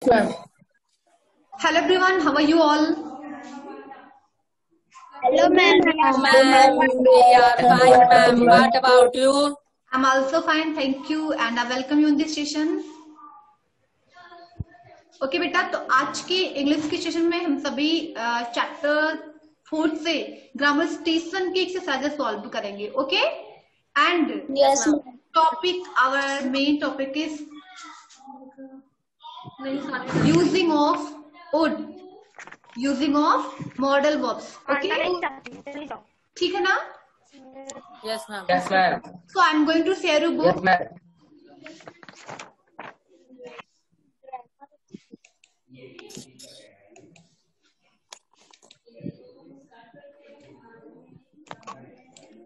Ma'am. Hello everyone, how are you all? Hello, ma'am. Ma'am, we are fine, ma'am. What about you? I'm also fine, thank you, and I welcome you in this session. Okay बेटा, तो आज की English की session में हम सभी chapter 4 से grammar station की एक्सरसाइजेस सॉल्व करेंगे. Okay, and Yes, ma'am. Topic, our main topic is using of would, using of modal verbs. Okay, ठीक है ना? Yes, ma'am. Yes, ma'am. So I'm going to share you book. Yes, ma'am.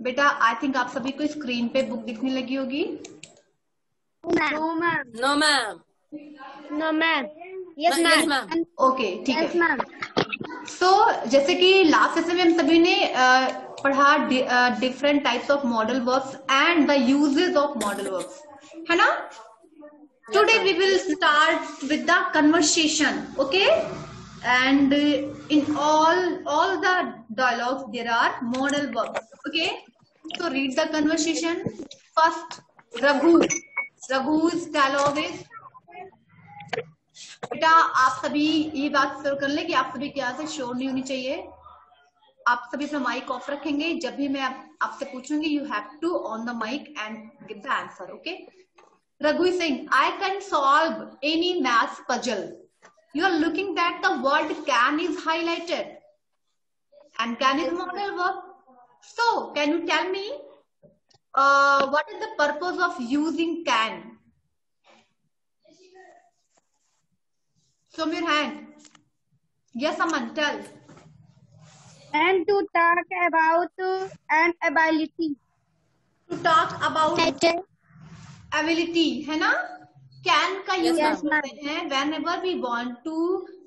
बेटा, I think आप सभी को screen पे book दिखने लगी होगी. No, ma'am. No, ma'am. No, ma'am. Yes, Yes, ma'am. ma'am. Okay, ठीक Yes, है. ma'am. सो जैसे कि लास्ट सेशन में हम सभी ने पढ़ा different types of modal verbs and the uses of modal verbs, है ना? Today we will start with the conversation. Okay, and in all the dialogues there are modal verbs. Okay, so read the conversation. First, Raghu's dialogue is. बेटा, आप सभी ये बात share कर ले कि आप सभी क्या से शोर नहीं होनी चाहिए. आप सभी अपना माइक ऑफ रखेंगे. जब भी मैं आपसे पूछूंगी, you have to on the mic and give the answer. Okay, Raghu is saying, I can solve any math puzzle. You are looking that the word can is highlighted, and can is modal verb. So, can you tell me what is the purpose of using can? Show me your hand. Yes, Aman, tell. And to talk about an ability. To talk about ability, है ना? Can का use Yes, ma'am. करते हैं whenever we want to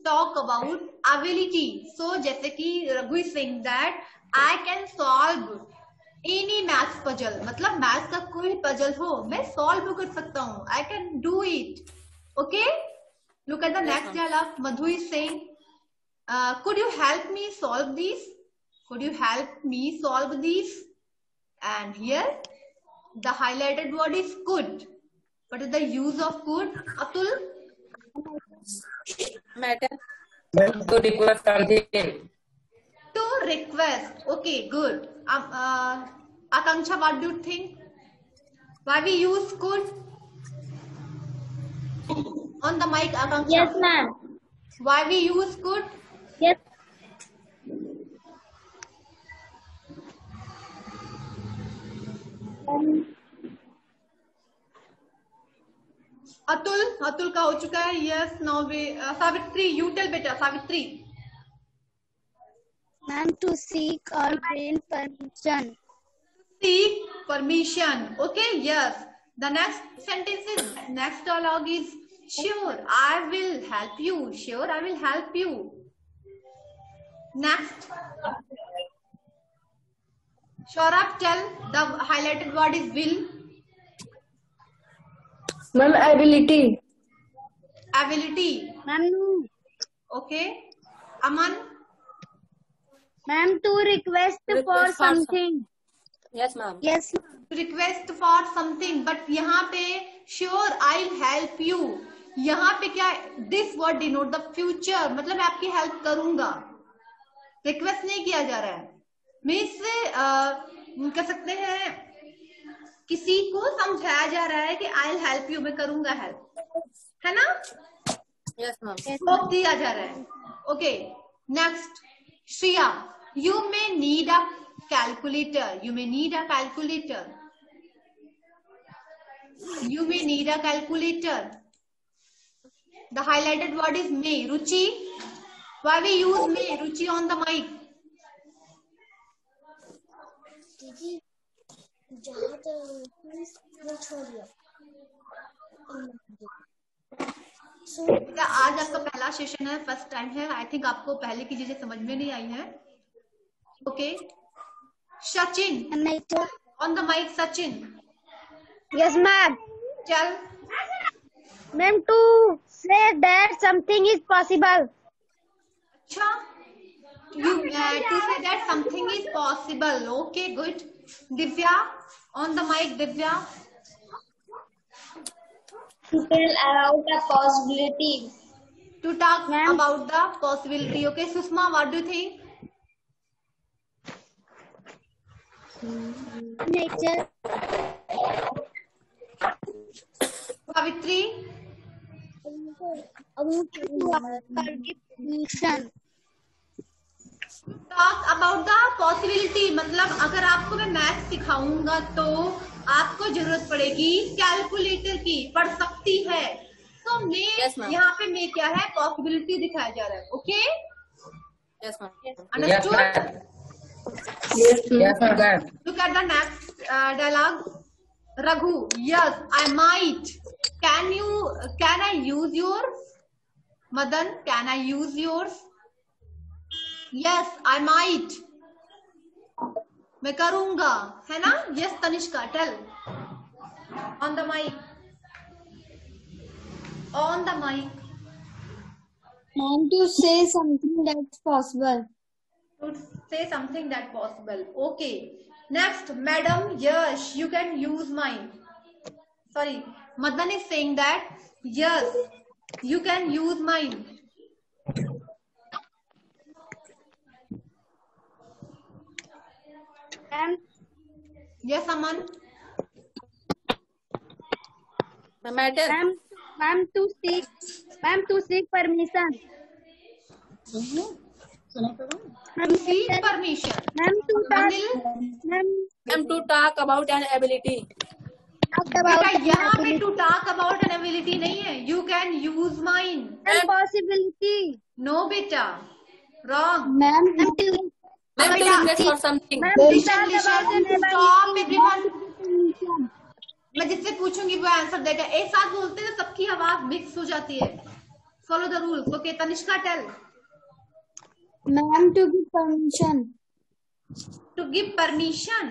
talk about ability. So जैसे कि Raghu is saying that I can solve any math puzzle. मतलब math का कोई पजल हो मैं सॉल्व कर सकता हूँ. I can do it. Okay, look at the next dialogue. Madhu is saying, could you help me solve this? Could you help me solve this? And here the highlighted word is could. What is the use of could, Atul? Matter. To request something. To request. Okay, good. Akanksha, what do you think? Why we use could? On the mic, Akanksha. Yes, ma'am. Why we use could? Yes. Atul का हो चुका है. Yes, now we Savitri, you tell बेटा. Savitri. Ma'am, to seek or gain permission. Seek permission. Okay, yes. The next sentence is, next dialogue is, sure, I will help you. Sure, I will help you. Next. Saurabh, tell. The highlighted word is will. Ma'am, ability. Ability. Ma'am, Okay. Aman. ma'am, to request for Request for something. Yes, ma'am. Yes, Request for something. But यहाँ पे sure, I'll help you. यहाँ पे क्या? This word denote the future. मतलब मैं आपकी help करूंगा. Request नहीं किया जा रहा है. मीन्स कह सकते हैं किसी को समझाया जा रहा है कि I'll help you, मैं करूंगा हेल्प, है ना? Yes, ma'am. होप दिया जा रहा है. Okay, next. Shriya, you may need a calculator. You may need a calculator. You may need a calculator. The highlighted word is may. Ruchi, why we use may? Ruchi on the mic. आज आपका पहला session है, first time है. I think आपको पहले की चीजें समझ में नहीं आई है. Okay, Sachin on the mic. Sachin, yes, ma'am. चल. Ma'am to say that something is possible. अच्छा, you to say that something is possible. Okay, good. Divya, on the mic, Divya. To tell about a possibility। To talk Ma'am. about the possibility. Okay, Susma, what do you think? Nature। Savitri. Pollution। Talk about the possibility, मतलब अगर आपको मैं math सिखाऊंगा तो आपको जरूरत पड़ेगी calculator की, पढ़ सकती है। तो मैं यहाँ पे मैं क्या है पॉसिबिलिटी दिखाया जा रहा है। Okay, understood? Look at the next dialogue. Raghu, yes I might. Can I use yours? Madan, can I use yours? Yes, I might. मैं करूंगा, है ना? Yes, Tanishka, tell. On the mic. On the mic. Ma'am, to say something that's possible। To say something that possible. Okay. Next, madam, yes, you can use mine. Sorry, Madan is saying that yes, you can use mine. Yes, Aman. Ma'am, to seek permission। Seek permission. Ma'am, to talk। Ma'am, to talk about an ability। बेटा यहाँ पे to talk about an ability नहीं है। You can use mine. Ma'am, possibility। No बेटा, wrong. Ma'am, Ma'am, to request for something। Listen, stop everyone. मैं जिससे पूछूंगी वो आंसर देगा। एक साथ बोलते हैं सबकी आवाज मिक्स हो जाती है। Follow the rules. Okay, Tanishka, tell. Ma'am, to give permission। To give permission.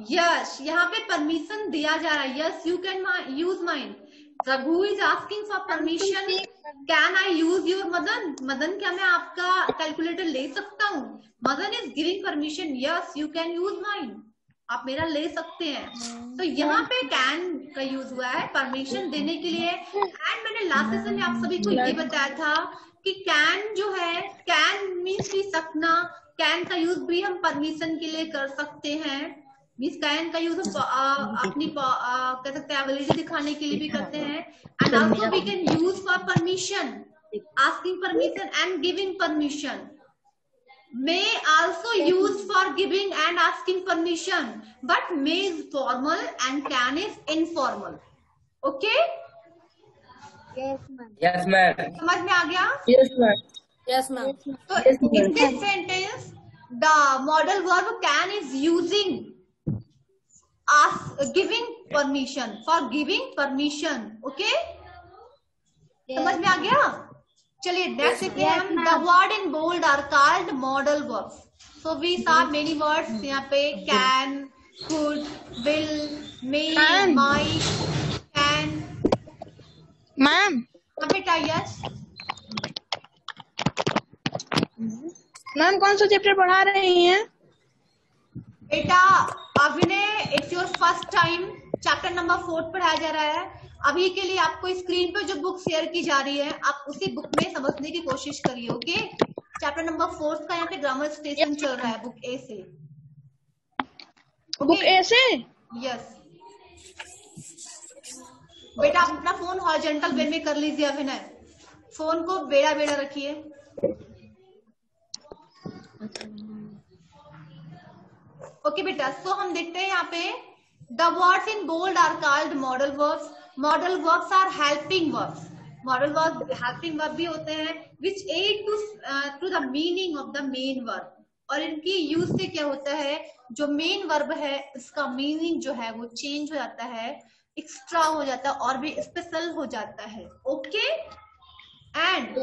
Yes, यहाँ पे परमिशन दिया जा रहा है। Yes, you can use mine. Raghu is asking for permission. Can I use your? Madan, क्या मैं आपका कैलकुलेटर ले सकता हूँ? Madan is giving permission. Yes, you can use mine. आप मेरा ले सकते हैं। तो यहाँ पे कैन का यूज हुआ है परमिशन देने के लिए। एंड मैंने लास्ट सेशन में आप सभी को ये बताया था कि कैन जो है, कैन मीन्स भी सकना, कैन का यूज भी हम परमिशन के लिए कर सकते हैं। मीन्स कैन का यूज अपनी कह सकते हैं एबिलिटी दिखाने के लिए भी करते हैं। And also we can use for permission, asking permission and giving permission. May also used for giving and asking permission, but may is formal and can is informal. Okay? Yes, ma'am। Yes, ma'am. समझ में आ गया? Yes, ma'am. Yes, ma'am। So in this sentence, the modal verb can is using giving permission, for giving permission. Okay? समझ में आ गया? चलिए next देखते हैं हम। The word in bold are called modal verbs. So we saw many words यहाँ पे can, could, will, may, might, can. Ma'am बेटा यस। मैम कौन सा चैप्टर पढ़ा रही हैं? बेटा अभिनय, it's your first time. Chapter number 4 पढ़ाया जा रहा है। अभी के लिए आपको स्क्रीन पर जो बुक शेयर की जा रही है आप उसी बुक में समझने की कोशिश करिए। ओके, चैप्टर नंबर 4 का यहाँ पे ग्रामर स्टेशन चल रहा है बुक ए से। बुक ए से? यस बेटा, आप अपना फोन हॉरिजॉन्टल वे में कर लीजिए। अभिनय, फोन को बेड़ा बेड़ा रखिए। ओके बेटा, सो हम देखते हैं यहाँ पे the words in bold are called modal verbs. Modal verbs are helping verbs. Modal verb helping verb भी होते हैं which add to the meaning of the main verb. और इनकी यूज से क्या होता है, जो मेन वर्ब है इसका मीनिंग जो है वो चेंज हो जाता है, एक्स्ट्रा हो जाता है और भी स्पेशल हो जाता है। Okay, and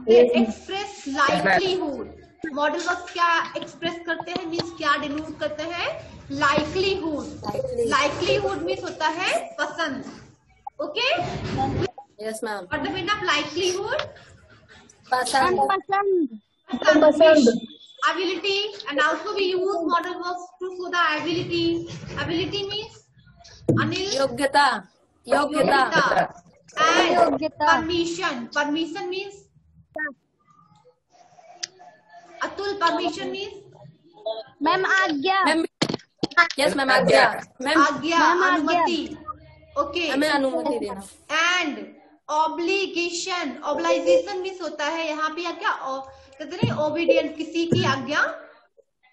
express livelihood. Modal verb क्या एक्सप्रेस करते हैं, मीन्स क्या डिनोट करते हैं, लाइवलीहुड। लाइवलीहुड मीन्स होता है पसंद। Okay, Yes, ma'am. What the meaning of likelihood? Pasand. Wish, ability, and also we use modal verbs to show the ability. Ability means Anil. Yogyata. Yogyata. And permission. Permission means Atul. Permission means ma'am आज्ञा Ma'am. Yes, ma'am. Agya. Ma'am. आज्ञा, अनुमति. Okay. हमें अनुमति देना. And obligation. Obligation means होता है यहाँ पे क्या कहते हैं obedient, किसी की आज्ञा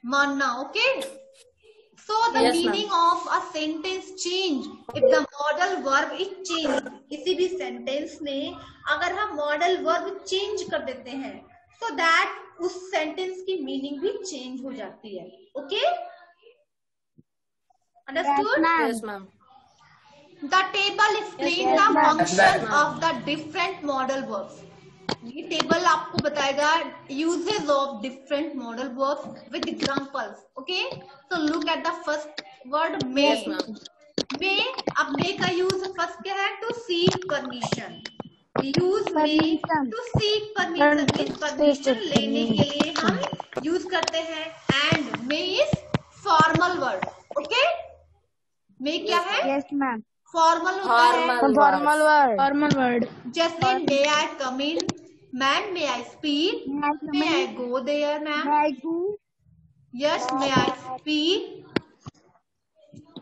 मानना. Okay. So the Yes, meaning of a sentence change if the modal verb is changed. किसी भी sentence में अगर हम modal verb change कर देते हैं, so that उस sentence की meaning भी change हो जाती है. Okay? Understood? Yes, ma'am. The table explains the function of the different modal verbs. ये टेबल आपको बताएगा uses of different modal verbs with examples. Okay? So look at the first word may. Yes, ma'am. May, अब may का use first क्या है? To seek permission. Use may to seek permission. means permission लेने के लिए हम use करते हैं. And may is formal word. Okay? may क्या है? यस मैम Formal होता है. Formal word. जैसे may I come in? Ma'am, may I speak? May I go there, ma'am? Yes, may I speak?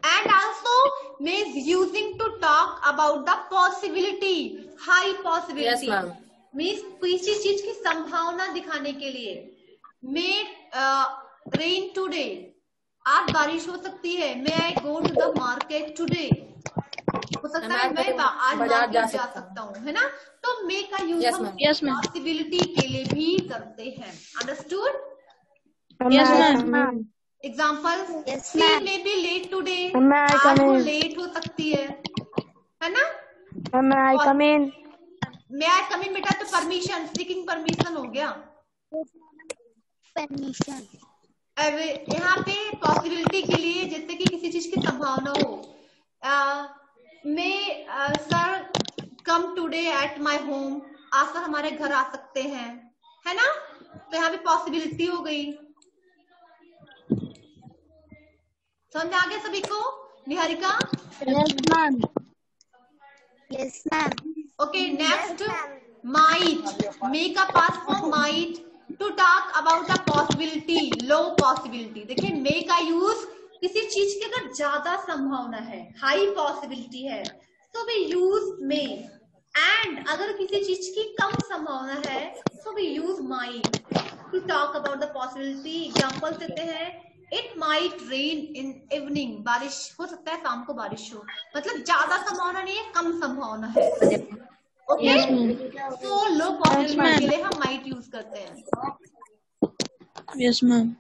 And also, may is using to talk about the possibility, high possibility. Yes, ma'am. Means किसी चीज की संभावना दिखाने के लिए. May rain today. आज बारिश हो सकती है. May I go to the market today? हो सकता है मैं आज मार्केट जा सकता हूँ, है ना. तो मे का यूज हम पॉसिबिलिटी के लिए भी करते हैं. Understood? Yes ma'am. Example, she may be late today. आज वो लेट हो सकती है ना. may I come in? मे आई कम इन बेटा तो परमिशन, सीकिंग परमिशन हो गया. परमिशन. यहाँ पे पॉसिबिलिटी के लिए जैसे कि किसी चीज की संभावना हो. May sir come today at my home. आज सर हमारे घर आ सकते हैं, है ना. तो यहाँ पे पॉसिबिलिटी हो गई. समझ आ गया सभी को? Niharika? Yes ma'am. Yes ma'am. Okay, next might. May का past form might. To talk about the possibility, low possibility. देखिए मे का यूज किसी चीज की अगर ज्यादा संभावना है, हाई पॉसिबिलिटी है, तो वी यूज मे. एंड अगर किसी चीज की कम संभावना है, so we use might to talk about the possibility. Example देते हैं, it might rain in evening. बारिश हो सकता है शाम को बारिश हो. मतलब ज्यादा संभावना नहीं है, कम संभावना है. ओके, तो लो पॉसिबिलिटी के लिए हम might यूज करते हैं. Yes ma'am.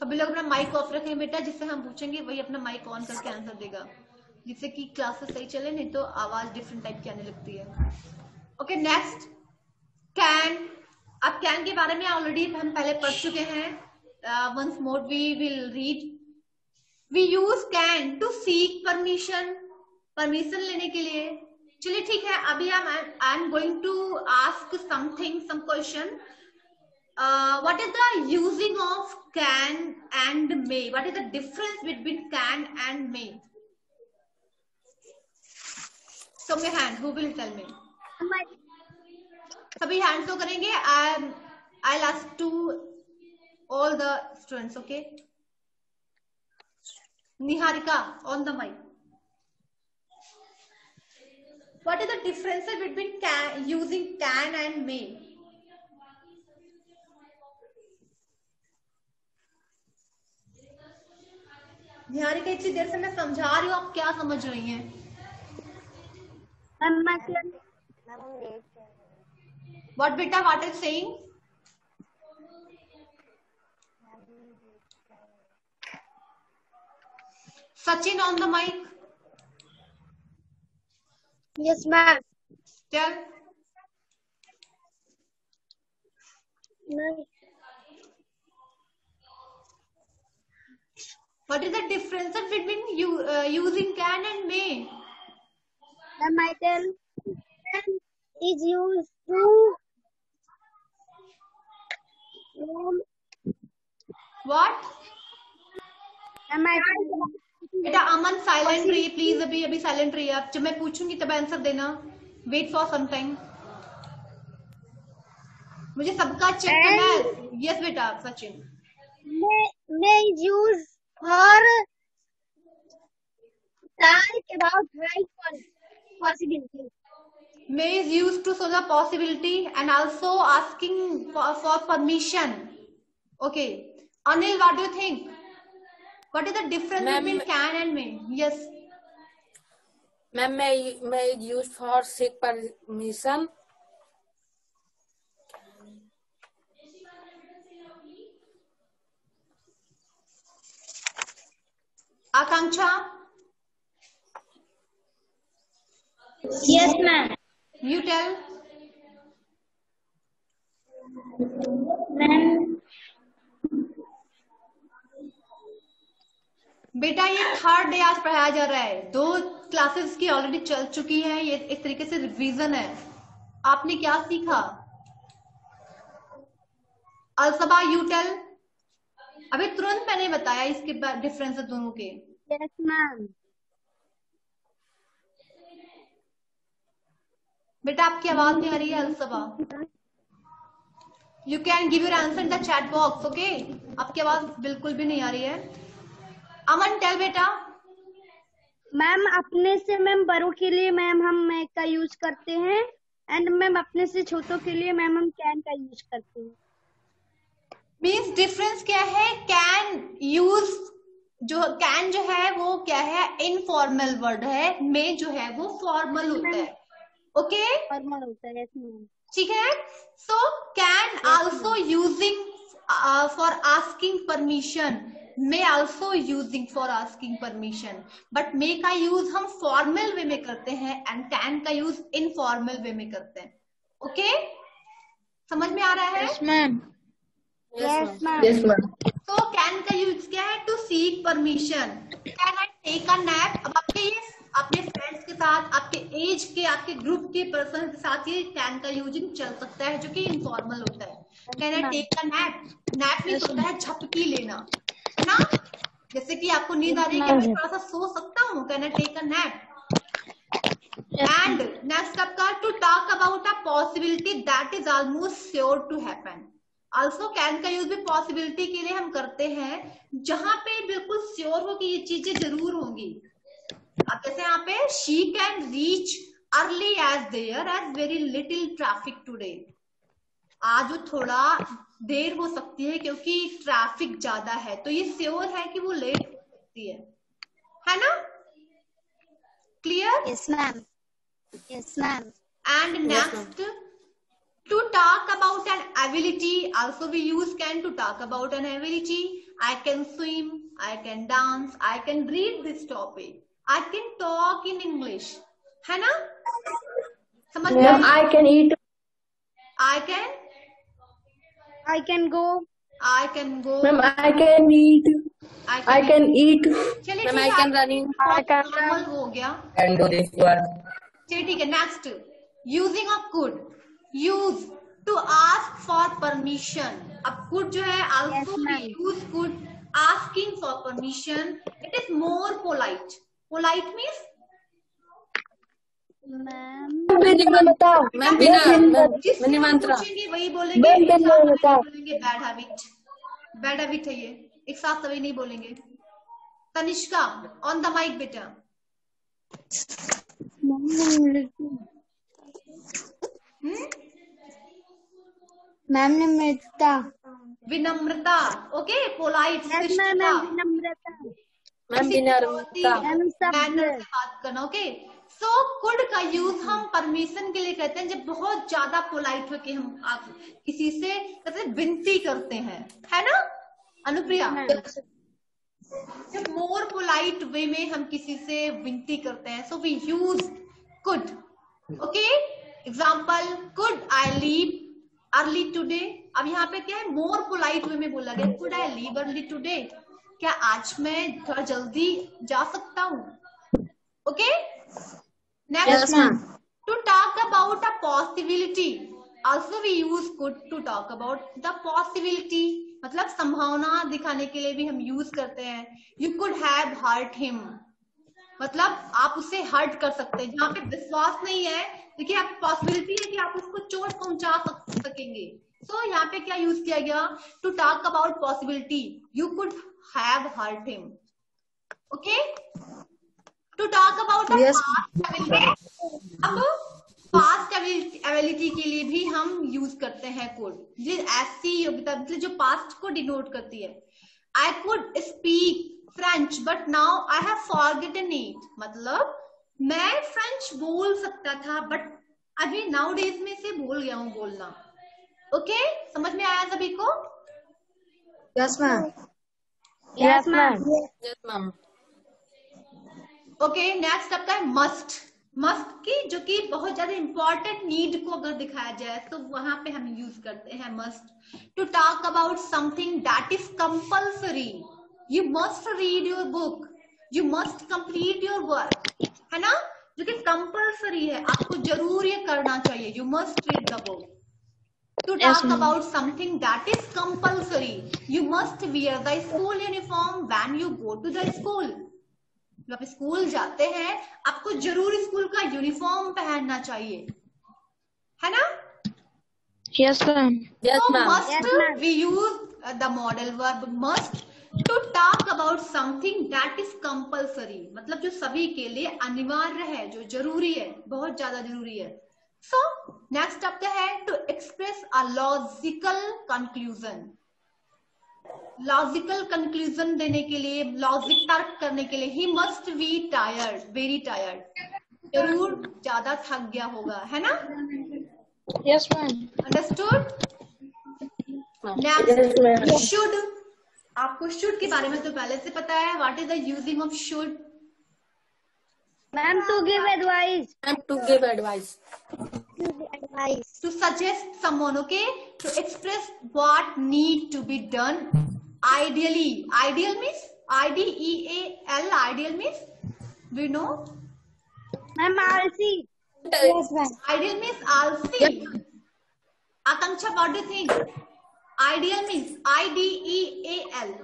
सभी लोग अपना माइक ऑफ रखें बेटा, जिससे हम पूछेंगे वही अपना माइक ऑन करके आंसर देगा, जिससे कि क्लासेस सही चले, नहीं तो आवाज डिफरेंट टाइप की आने लगती है. Okay, next can. अब कैन के बारे में ऑलरेडी हम पहले पढ़ चुके हैं. Once more we will read. We use can to seek permission, permission लेने के लिए. चलिए ठीक है, अभी I am going to ask something, some question. What is the using of can and may? What is the difference between can and may? Show me hand. Who will tell me? सभी hand show करेंगे. I'll ask to all the students. Okay. Niharika, on the mic. What is the difference between can, using can and may? Niharika, इतनी देर से मैं समझा रही हूँ, आप क्या समझ रही हैं? What बेटा, what is saying? Sachin on the mic. Yes ma'am. Tell. What is the difference between using can and may? Ma'am, I tell is used to What? Ma'am, I tell बेटा अमन साइलेंट रहिए please, अभी silent रहिए आप, जब मैं पूछूंगी तब answer देना, वेट फॉर सम टाइम, मुझे सबका चेक करना है। यस बेटा Sachin. may is used for talk about right possibility. May is used to show the possibility and also asking for permission. Okay. Anil, what do you think? What is the difference between can and may? Yes. Ma'am, may use for seek permission. Akanksha? Yes, ma'am. You tell. Ma'am, बेटा ये third day आज पढ़ाया जा रहा है, 2 classes की already चल चुकी है, ये एक तरीके से रिवीजन है। आपने क्या सीखा? Alsaba you tell. अभी तुरंत मैंने बताया इसके डिफरेंस दोनों के। yes, ma'am. बेटा आपकी आवाज नहीं आ रही है Alsaba. You can give your answer in the chat box. Okay, आपकी आवाज बिल्कुल भी नहीं आ रही है। अमन टेल बेटा। मैम अपने से मैम बड़ों के लिए मैम हम मैं का यूज करते हैं, एंड मैम अपने से छोटों के लिए मैम हम कैन का यूज करते हैं। मीन्स डिफरेंस क्या है? कैन यूज, जो कैन जो है वो क्या है, इनफॉर्मल वर्ड है, मे जो है वो फॉर्मल होता है। ओके, फॉर्मल होता है। yes, ma'am. ठीक है। So can also using for asking permission, may also using for asking permission, but may का यूज हम फॉर्मल वे में करते हैं एंड कैन का यूज इनफॉर्मल वे में करते हैं। ओके, समझ में आ रहा है? Yes, ma'am. Yes, ma'am. Yes, ma'am. तो कैन का यूज क्या है? To seek permission. Can I take a nap? अब आपके ये अपने फ्रेंड्स के साथ, आपके एज के, आपके ग्रुप के पर्सन के साथ ये कैन का यूजिंग चल सकता है, जो कि इनफॉर्मल होता है। Can I take a nap? Nap means होता है झपकी लेना, है ना? जैसे कि आपको नींद आ रही है कि मैं थोड़ा सा सो सकता हूँ, can I take a nap? And next आपका to talk about a possibility that is almost sure to happen. Also can का यूज भी पॉसिबिलिटी के लिए हम करते हैं जहां पे बिल्कुल श्योर हो कि ये चीजें जरूर होंगी। अब जैसे यहाँ पे she can reach early as there as very little traffic today. आज वो थोड़ा देर हो सकती है क्योंकि ट्रैफिक ज्यादा है, तो ये श्योर है कि वो लेट हो सकती है ना? Clear? Yes, ma'am. Yes, ma'am. And next, to talk about an ability, also we use can to talk about an ability. I can swim, I can dance, I can read this topic, I can talk in English, है ना? समझ में? Ma'am, I can eat. I can go. I can go. Ma'am, I can eat. I can eat. चलिए Ma'am, ठीक I है, can running. normal हो गया। And do this one. चलिए ठीक है। Next, using a could, use to ask for permission. अब could जो है also we use could asking for permission, it is more polite. Polite means ma'am ma'am बिना जिससे मंत्रा पूछेंगे वही बोलेंगे, एक साथ सभी बोलेंगे बैड हैबिट। बैड हैबिट है ये, एक साथ सभी नहीं बोलेंगे। तनिष्का ऑन द माइक बेटा। मैम विनम्रता। विनम्रता, ओके, पोलाइट, विनम्रता। मैम विनम्रता मैनर से बात करना। ओके, सो कुड का यूज हम परमिशन के लिए करते हैं जब बहुत ज्यादा पोलाइट होके हम किसी से कहते विनती करते हैं, है ना अनुप्रिया? जब मोर पोलाइट वे में हम किसी से विनती करते हैं, so we use could. Okay, example, could I leave early today. अब यहाँ पे क्या है, मोर पोलाइट वे में बोला गया, could I leave early today, क्या आज मैं थोड़ा जल्दी जा सकता हूँ? Okay, Next, to talk about a possibility. Also we use could to talk about the possibility. मतलब संभावना दिखाने के लिए भी हम यूज करते हैं. You could have hurt him. मतलब आप उसे हर्ट कर सकते हैं. जहाँ पे विश्वास नहीं है, देखिए आप पॉसिबिलिटी है कि आप उसको चोट पहुंचा सकेंगे. So यहाँ पे क्या यूज किया गया? To talk about possibility. You could have hurt him. Okay? To talk about the past ability. अब पास्ट एबिलिटी के लिए भी हम यूज करते हैं कोड. ये ऐसी योग्यता मतलब जो पास्ट को डिनोट करती है. I could speak French but now I have forgotten it. मतलब मैं फ्रेंच बोल सकता था बट अभी नाउ डेज में से भूल गया हूँ बोलना. ओके, समझ में आया सभी को? Yes ma'am. Yes ma'am. Yes ma'am. Okay, next आपका है मस्ट. मस्ट की जो कि बहुत ज्यादा इंपॉर्टेंट नीड को अगर दिखाया जाए तो वहां पे हम यूज करते हैं must. To talk about something that is compulsory. You must read your book. You must complete your work. है ना, जो कि कंपल्सरी है, आपको जरूर ये करना चाहिए. You must read the book. To talk about something that is compulsory. You must wear the school uniform when you go to the school. जब आप स्कूल जाते हैं आपको जरूर स्कूल का यूनिफॉर्म पहनना चाहिए. है ना? Yes ma'am. Yes ma'am. Must we use the modal verb must to talk about something that is compulsory. मतलब जो सभी के लिए अनिवार्य है, जो जरूरी है, बहुत ज्यादा जरूरी है. So next up है to express a logical conclusion. Logical conclusion देने के लिए, लॉजिक तर्क करने के लिए ही must be tired, very tired. जरूर ज्यादा थक गया होगा. है ना? Yes ma'am. Understood. Next should. आपको शुड के बारे में तो पहले से पता है. What is the using of should? Ma'am to give advice. Ma'am to give advice. To suggest someone. Okay, to express what need to be done. Ideally. Ideal means IDEAL. Ideal means we know. Ma'am आलसी. Yes ma'am. Ideal means आलसी. Akanksha, what do you think? Ideal means IDEAL.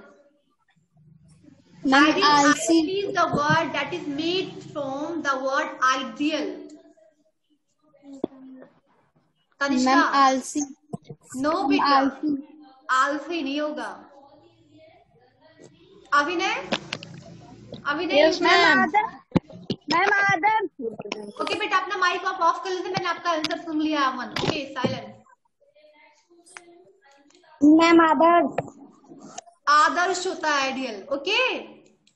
Ma'am Ideal आलसी. is the word that is made from the word ideal. Kanishka. Ma'am आलसी. No बेटा, आलसी. आलसी नहीं होगा. अभिनय. अभिनय. Yes ma'am. मैम आदम. ओके बेटा, अपना माइक ऑफ कर लेते. मैंने आपका आंसर सुन लिया. अमन. Okay, silent. मैम आदर्श. आदर्श होता है ideal. Okay,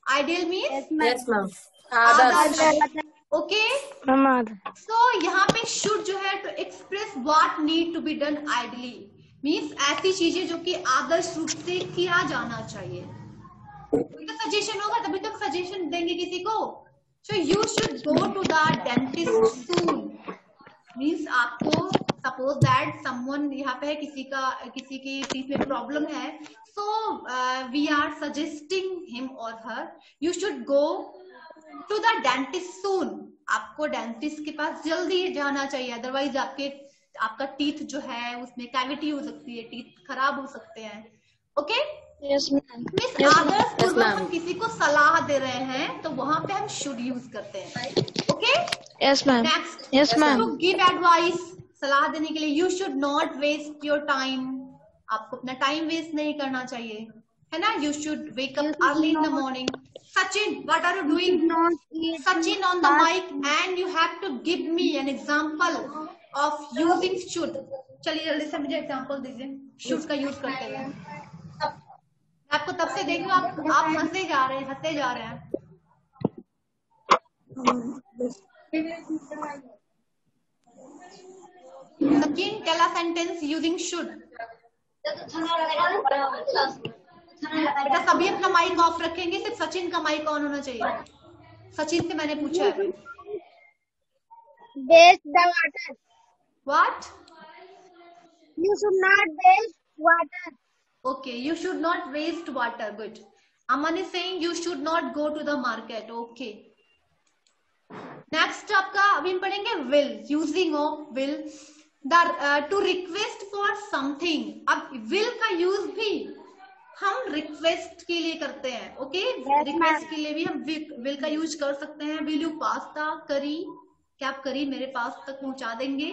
ideal means yes ma'am. आदर्श. ओके. मैम आदर्श. सो यहाँ पे शुड जो है to express what need to be done ideally means ऐसी चीजें जो कि आदर्श रूप से किया जाना चाहिए. तो सजेशन होगा तभी तक सजेशन देंगे किसी को. So you should go to the dentist soon. Means आपको सपोज दैट समवन यहाँ पे है, किसी की टीथ में प्रॉब्लम है. So we are suggesting him or her you should go to the dentist soon. आपको डेंटिस्ट के पास जल्दी जाना चाहिए, अदरवाइज आपका टीथ जो है उसमें कैविटी हो सकती है, टीथ खराब हो सकते हैं. ओके. Yes ma'am. मिस आदर्श हम किसी को सलाह दे रहे हैं तो वहां पे हम शुड यूज करते हैं. Okay. Yes ma'am. Next yes ma'am. To give advice. सलाह देने के लिए you should not waste your time. आपको अपना टाइम वेस्ट नहीं करना चाहिए. है ना? You should wake up early in the morning. Sachin, what are you doing? Sachin on the mic, and you have to give me an example of using should. चलिए जल्दी से मुझे एग्जांपल दीजिए should का यूज करते हुए. आपको तब से देख लो, आप हंसते जा रहे हैं. Sachin, tell a sentence using should. बेटा सभी अपना माइक ऑफ रखेंगे, सिर्फ सचिन का माइक ऑन होना चाहिए. सचिन से मैंने पूछा है. Waste the water. What? You should not waste water. Okay, you should not waste water. Good. Aman is saying you should not go to the market. Okay. Next आपका अभी हम पढ़ेंगे will, using of will, to request for something. अब will का use भी हम request के लिए करते हैं। ओके, रिक्वेस्ट के लिए भी हम विल का यूज कर सकते हैं। विल यू पास्ता करी, क्या आप करी मेरे पास तक पहुंचा देंगे,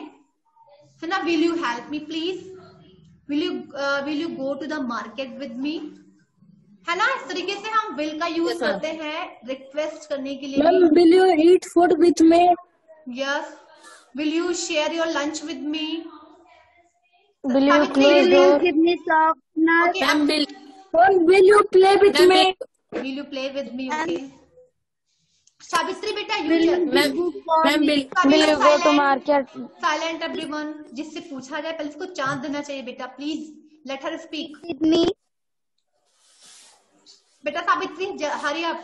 है ना। Will you help me please, will you go to the market with me, है ना। इस तरीके से हम विल का यूज करते हैं रिक्वेस्ट करने के लिए। Ma'am will you eat food with me? Yes. Will you share your lunch with me? Will you please give me softness? Ma'am will you play with me? Will you play with me? Okay. Savitri बेटा Will you you tell. Ma'am will you go to market? Silent everyone. जिससे पूछा जाए पहले इसको chance देना चाहिए बेटा, please let her speak. With me? बेटा Savitri hurry up.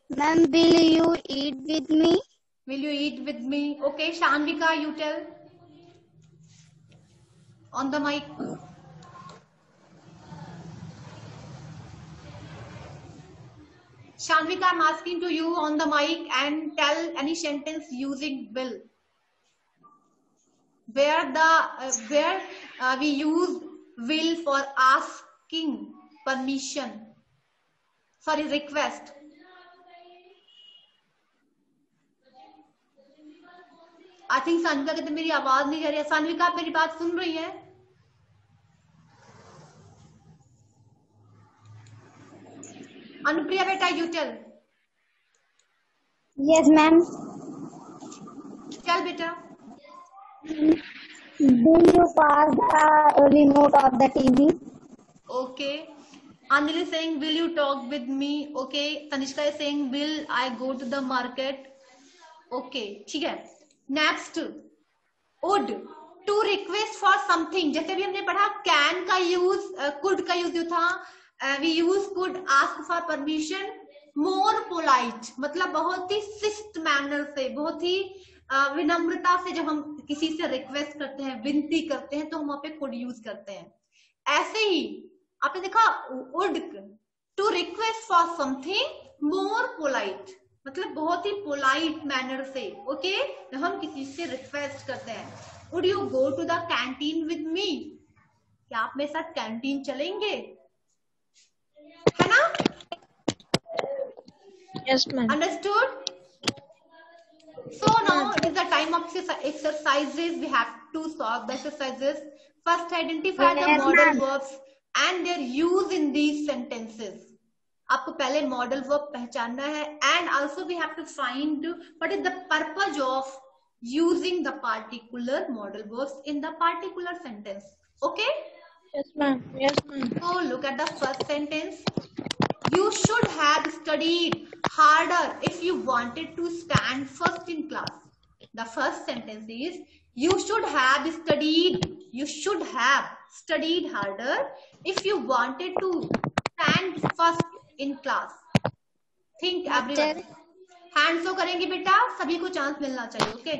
Ma'am, will you eat with me? Will you eat with me? Okay, Shanvika you tell. On the mic. Shanvika, I'm asking to you on the mic and tell any sentence using will. Where we use will for asking permission. Sorry, request. I think Sanvika कहते मेरी आवाज नहीं जा रही है। सान्विका आप मेरी बात सुन रही है? अनुप्रिया बेटा you tell. Yes, ma'am. चल बेटा। Will you pass the remote of the TV? Okay. Anjali saying will you talk with me? Okay. Tanishka is saying will I go to the market? Okay, ठीक है। Next would, to request for something. जैसे भी हमने पढ़ा can का use, could का use जो था, we use could ask for permission, more polite मतलब बहुत ही शिष्ट मैनर से, बहुत ही विनम्रता से जब हम किसी से रिक्वेस्ट करते हैं, विनती करते हैं, तो हम वहां पे कुड यूज करते हैं। ऐसे ही आपने देखा would, to request for something more polite मतलब बहुत ही पोलाइट मैनर से। ओके, जब हम किसी से रिक्वेस्ट करते हैं। Would you go to the canteen with me? क्या आप मेरे साथ कैंटीन चलेंगे, है ना? Yes, ma'am. Understood? So now it is the time of exercises. We have to solve the exercises. First, identify the modal verbs and their use in these sentences. आपको पहले model verb पहचानना है, and also we have to find what is the purpose of using the particular modal verbs in the particular sentence. Okay? Yes, ma'am. Yes, ma'am. So look at the first sentence. You should have studied harder if you wanted to stand first in class. The first sentence is you should have studied harder if you wanted to stand first in class. Think everyone. Hands up करेंगे बेटा, सभी को chance मिलना चाहिए। Okay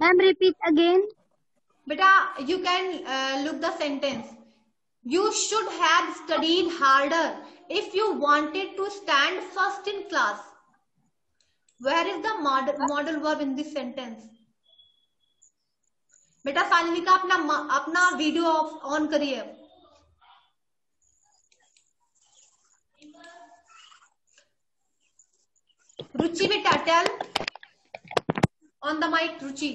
Ma'am, repeat again. बेटा you can look the sentence. You should have studied harder if you wanted to stand first in class. Where is the modal verb in this sentence? बेटा सान्विका अपना video on करिए। रुचि बेटा tell on the mic. Ruchi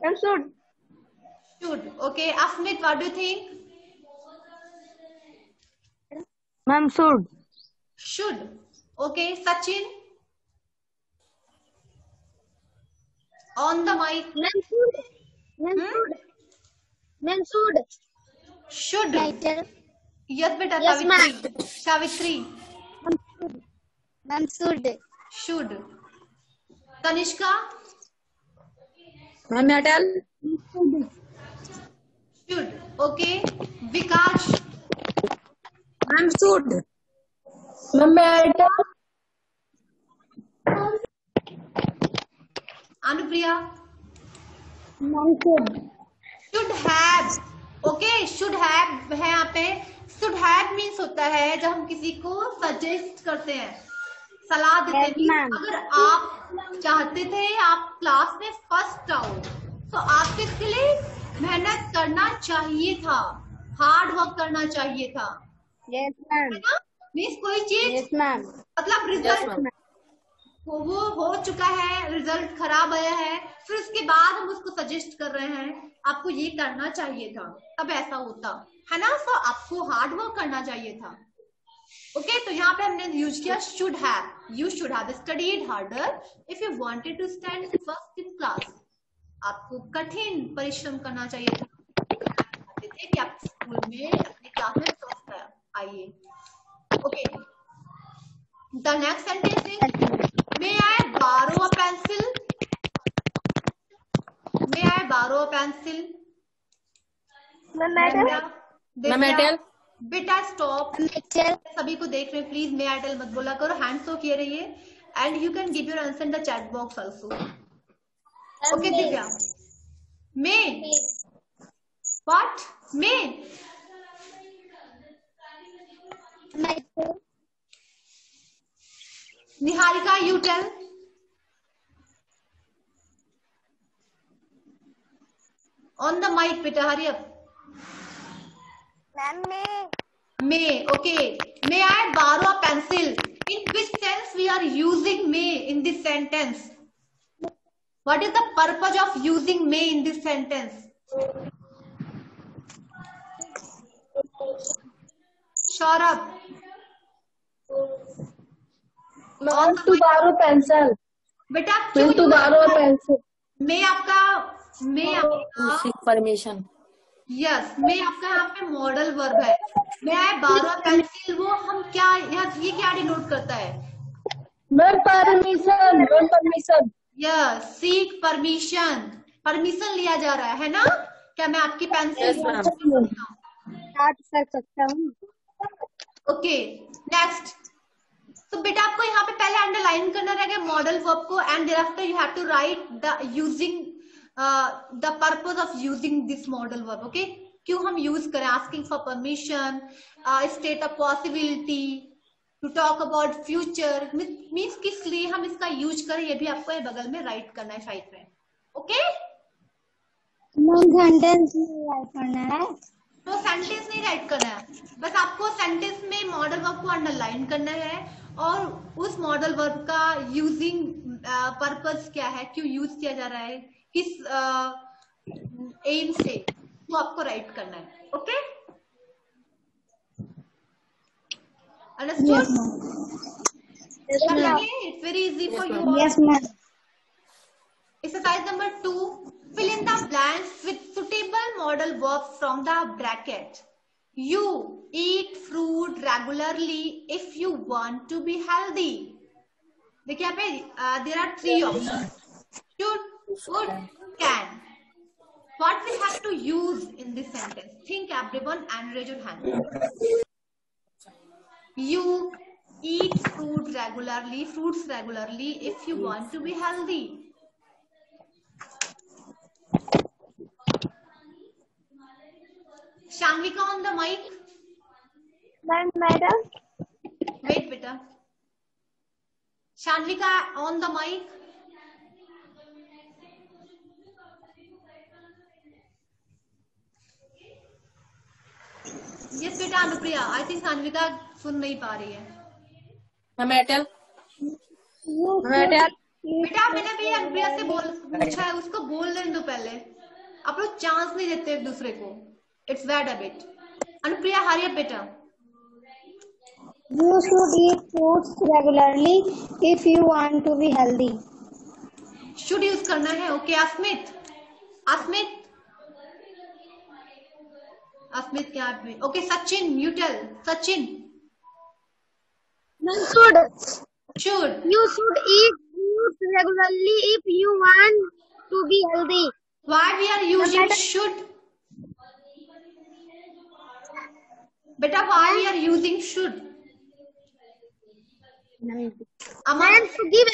Ma'am, should. should. Okay, Asmit, what do you think? Ma'am, should. Should. Okay, Sachin on the mic. Ma'am, should. Ma'am, should. Ma'am, should. Should. Title. Yes beta. Yes, Savitri. Ma'am, should. Should. Tanishka. Ma'am, may I tell? Should. Okay. Vikash. Ma'am, should. Ma'am बेटा Anupriya. Ma'am, should. Should have. Okay, should have है यहाँ पे। Should have means होता है जब हम किसी को सजेस्ट करते हैं, सलाह देते Yes, हैं। ma'am. अगर आप चाहते थे आप क्लास में फर्स्ट आओ तो आपको इसके लिए मेहनत करना चाहिए था, हार्ड वर्क करना चाहिए था। Yes, ma'am. मीन्स कोई चीज Yes, ma'am. मतलब Yes, रिजल्ट ma'am. वो हो चुका है, रिजल्ट खराब आया है, फिर उसके बाद हम उसको सजेस्ट कर रहे हैं आपको ये करना चाहिए था, तब ऐसा होता है ना। सो आपको हार्ड वर्क करना चाहिए था। ओके, तो यहाँ पे हमने यूज किया should have. You should have studied harder if you wanted to stand first in class. आपको कठिन परिश्रम करना चाहिए था, चाहते थे कि आप स्कूल में अपनी क्लास में फर्स्ट आइए। Okay, the next sentence is May I borrow a pencil? May I borrow a pencil? Ma'am, I tell. बेटा स्टॉप, सभी को देख रहे हैं, प्लीज मे आई टेल मत बोला करो, हैंड्स तो किए रहिए। And you can give your answer in the chat box also. Okay Divya, may what may Niharika you tell. On the mic बेटा, hurry up. May, okay. May I borrow a pencil? In which sense we are using may in this sentence? What is the purpose of using may in this sentence? Saurabh. Ma'am, to borrow pencil. बेटा Will to borrow a pencil. may आपका Seek permission. Yes, मैं आपका यहाँ पे modal verb है। मैं आई बारो pencil, वो हम क्या ये क्या डिनोट करता है? Ma'am, permission. Ma'am, permission. Yes, seek permission, permission लिया जा रहा है ना। क्या मैं आपकी पेंसिल Yes, ma'am. स्टार्ट कर सकता हूँ? Okay, next. तो बेटा आपको यहाँ पे पहले अंडरलाइन करना रहेगा मॉडल वर्ब को, and thereafter you have to write the using the purpose of using this model verb. Okay, क्यों हम यूज करें? asking for permission, state a possibility, to talk about future, means किस लिए हम इसका use करें, ये भी आपको ये बगल में राइट करना है साइड में। ओके, सेंटेंस नहीं राइट करना है, तो सेंटेंस नहीं राइट करना है, बस आपको सेंटेंस में मॉडल वर्ब को अंडरलाइन करना है और उस मॉडल वर्ब का यूजिंग पर्पस क्या है, क्यों यूज किया जा रहा है, किस एम से, वो आपको राइट करना है। Okay, understood? It's very easy for you. Yes ma'am. Exercise number 2, fill in the blanks with suitable model verbs from the bracket. You eat fruit regularly if you want to be healthy. देखिए यहाँ पे there are 3 options: should, would, can. What we have to use in this sentence? Think everyone and raise your hand. You eat fruits regularly if you want to be healthy. Shanvika on the mic. Madam, Wait beta. Shanvika on the mic. Yes बेटा Anupriya, I think Sanvika सुन नहीं पा रही है। Ma'am, I tell. बेटा मैंने भी अनुप्रिया से पूछा है, उसको बोल लेने दो पहले, आप लोग चांस नहीं देते एक दूसरे को, it's bad habit. Anupriya hurry up बेटा। You should eat fruits regularly if you want to be healthy. Should use करना है। ओके, अस्मित क्या? Okay, Sachin you tell. Sachin Should. should. You should eat fruits regularly if you want to be healthy. Why we are using should? बेटा why we are using should? Ma'am, to give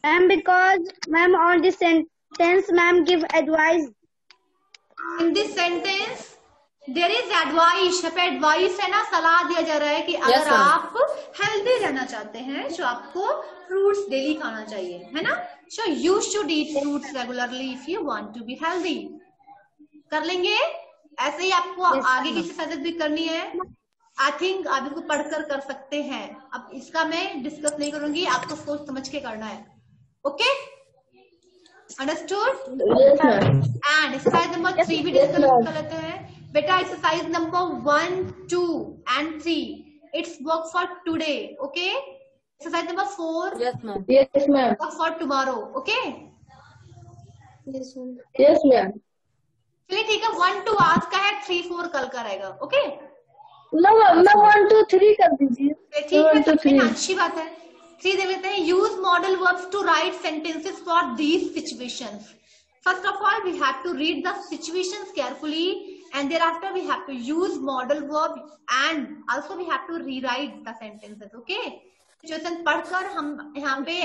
ma'am, because ma'am on this sentence ma'am give advice. In this sentence there is advice, advice है ना, सलाह दिया जा रहा है कि अगर ma'am. आप हेल्दी रहना चाहते हैं तो आपको फ्रूट्स डेली खाना चाहिए, है ना। So you should eat fruits regularly if you want to be healthy. कर लेंगे ऐसे ही आपको आगे की एक्सरसाइज भी करनी है। आई थिंक आप इसको पढ़कर कर सकते हैं। अब इसका मैं डिस्कस नहीं करूंगी, आपको सोच समझ के करना है। Okay, understood. And exercise number 3 भी डिस्कस कर लेते हैं। बेटा exercise number 1, 2 and 3 it's work for today. Okay, exercise number 4 Yes, ma'am. Yes, ma'am. Work for tomorrow. Okay Yes, ma'am. चलिए ठीक है, 1, 2 आज का है, 3, 4 कल का रहेगा। Okay No, ma'am. 1, 2, 3 कर दीजिए। ठीक है, 1, 2, 3. अच्छी बात है। 3 देख लेते हैं। Use model verbs to write sentences for these situations. First of all, we have to read the situations carefully, and thereafter we have to use model verb, and also we have to rewrite the sentences. Okay? Situation पढ़कर हम यहाँ पे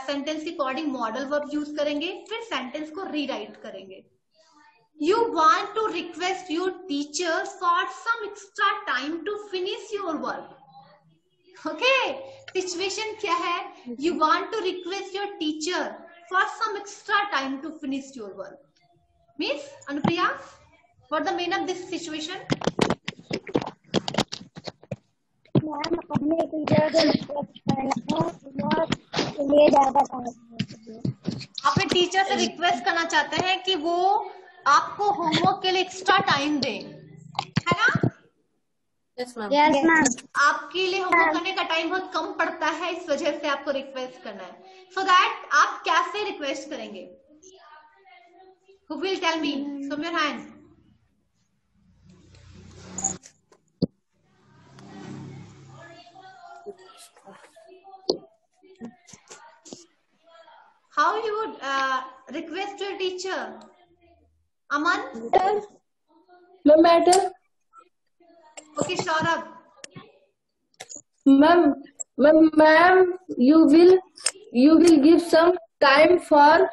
sentence के according modal verb use करेंगे, फिर sentence को rewrite करेंगे। You want to request your teacher for some extra time to finish your work. Okay? Situation क्या है? You want to request your teacher for some extra time to finish your work. Miss Anupriya, what the meaning of this situation? Ma'am अपने teacher को request करना है और लिए ज्यादा time. अपने टीचर से रिक्वेस्ट करना चाहते हैं कि वो आपको होमवर्क के लिए एक्स्ट्रा टाइम दे, है ना। Yes, ma'am. Yes ma'am. आपके लिए होमवर्क करने का टाइम बहुत कम पड़ता है, इस वजह से आपको रिक्वेस्ट करना है। सो दैट आप कैसे रिक्वेस्ट करेंगे? Who will tell me? Show your hand. How you would request your teacher? Aman? Madam. Okay, Saurabh. Ma'am, you will give some time for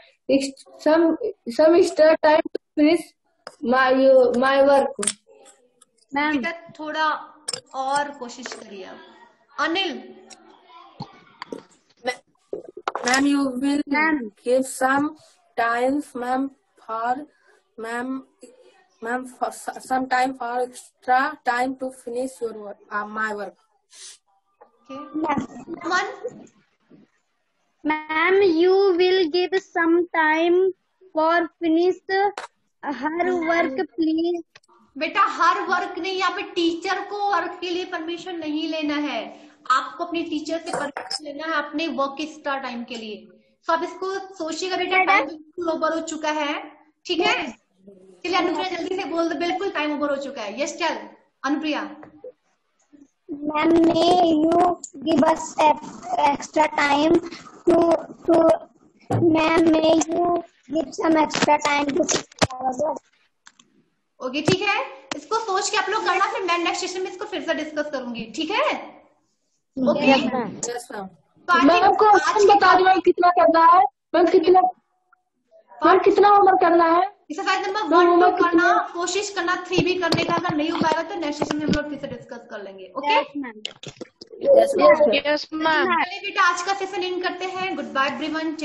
some extra time to finish my work. Ma'am बेटा थोड़ा और कोशिश करिए आप। Anil, Ma'am, you will Ma'am. give some time, ma'am, for some time for extra time to finish your work, my work. okay. Aman, ma'am you will give some time for finish her work please. बेटा her work नहीं, यहाँ पे teacher को work के लिए permission नहीं लेना है, आपको अपने टीचर से परमिशन लेना है अपने वर्क के एक्स्ट्रा टाइम के लिए। तो आप इसको सोचिएगा बेटा, टाइम बिल्कुल ओवर हो चुका है, ठीक है। चलिए अनुप्रिया जल्दी से बोल दो, बिल्कुल टाइम ओवर हो चुका है। Yes tell Anupriya. Ma'am may you give us extra time too ma'am may you give some extra time too. Okay ठीक है, इसको सोच के आप लोग करना, फिर मैं नेक्स्ट सेशन में इसको फिर से डिस्कस करूंगी, ठीक है। Okay Yes, ma'am. मैम आपको ऑप्शन बता दो मैम कितना करना है। मैम कितना होमवर्क करना है। एक्सरसाइज नंबर 1, 2 करना, कोशिश करना 3 भी करने का। अगर नहीं हो पाएगा तो नेक्स्ट सेशन में हम लोग फिर से डिस्कस कर लेंगे। Okay Yes, ma'am. Yes, ma'am. चलिए बेटा आज का सेशन एंड करते हैं। Good bye everyone.